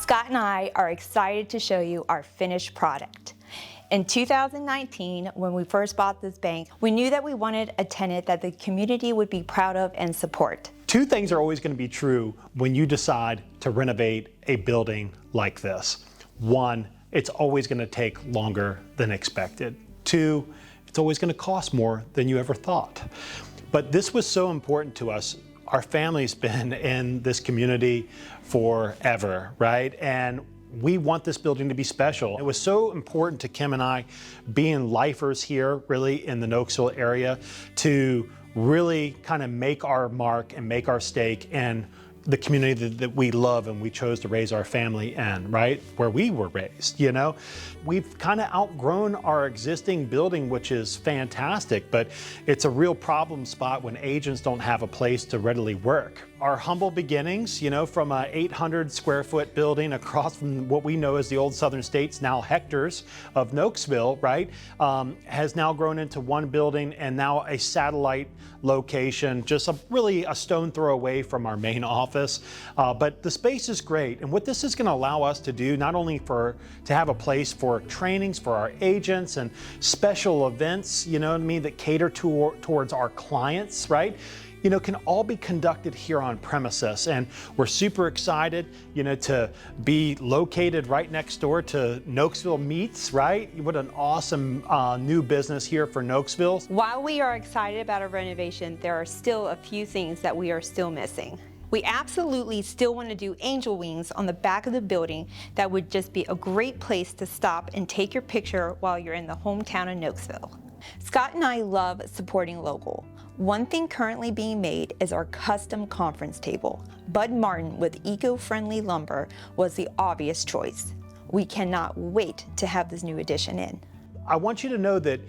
Scott and I are excited to show you our finished product. In 2019, when we first bought this bank, we knew that we wanted a tenant that the community would be proud of and support. Two things are always going to be true when you decide to renovate a building like this. One, it's always going to take longer than expected. Two, it's always going to cost more than you ever thought. But this was so important to us. Our family's been in this community forever, right? And we want this building to be special. It was so important to Kim and I, being lifers here, really in the Nokesville area, to really kind of make our mark and make our stake in the community that we love and we chose to raise our family in, right? Where we were raised, you know? We've kind of outgrown our existing building, which is fantastic, but it's a real problem spot when agents don't have a place to readily work. Our humble beginnings, you know, from a 800 square foot building across from what we know as the old Southern States, now hectares of Nokesville, right? Has now grown into one building and now a satellite location, just really a stone throw away from our main office. But the space is great. And what this is going to allow us to do, not only to have a place for trainings for our agents and special events, you know what I mean, that cater towards our clients, right? You know, can all be conducted here on premises. And we're super excited, you know, to be located right next door to Nokesville Meats, right? What an awesome new business here for Nokesville. While we are excited about our renovation, there are still a few things that we are still missing. We absolutely still want to do angel wings on the back of the building. That would just be a great place to stop and take your picture while you're in the hometown of Nokesville. Scott and I love supporting local. One thing currently being made is our custom conference table. Bud Martin with eco-friendly lumber was the obvious choice. We cannot wait to have this new addition in. I want you to know that,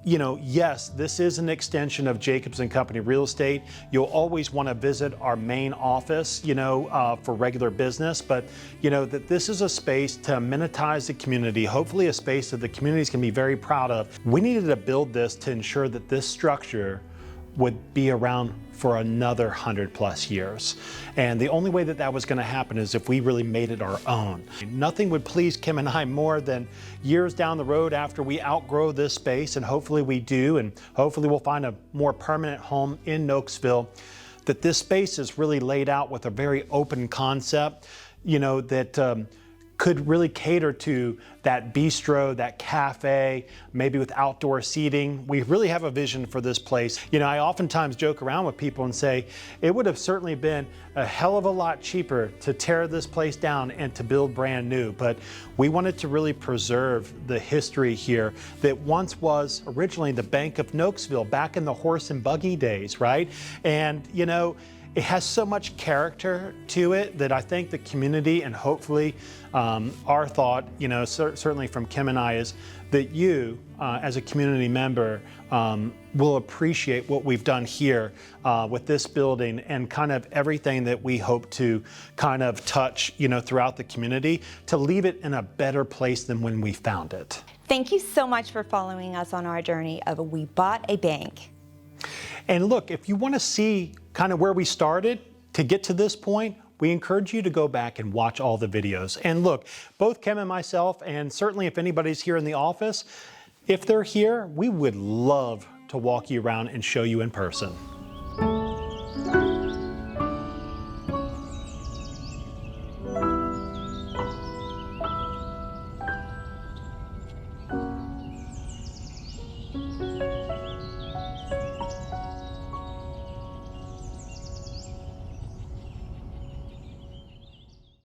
you know, yes, this is an extension of Jacobs & Company Real Estate. You'll always want to visit our main office, you know, for regular business, but you know that this is a space to amenitize the community, hopefully a space that the communities can be very proud of. We needed to build this to ensure that this structure would be around for another 100+ years. And the only way that that was going to happen is if we really made it our own. Nothing would please Kim and I more than years down the road after we outgrow this space, and hopefully we do, and hopefully we'll find a more permanent home in Nokesville, that this space is really laid out with a very open concept, you know, that could really cater to that bistro, that cafe, maybe with outdoor seating. We really have a vision for this place. You know, I oftentimes joke around with people and say, it would have certainly been a hell of a lot cheaper to tear this place down and to build brand new. But we wanted to really preserve the history here that once was originally the Bank of Nokesville back in the horse and buggy days, right? And, you know, it has so much character to it that I think the community, and hopefully our thought, you know, certainly from Kim and I, is that you, as a community member, will appreciate what we've done here with this building and kind of everything that we hope to kind of touch, you know, throughout the community to leave it in a better place than when we found it. Thank you so much for following us on our journey of We Bought a Bank. And look, if you want to see kind of where we started to get to this point, we encourage you to go back and watch all the videos. And look, both Kim and myself, and certainly if anybody's here in the office, if they're here, we would love to walk you around and show you in person.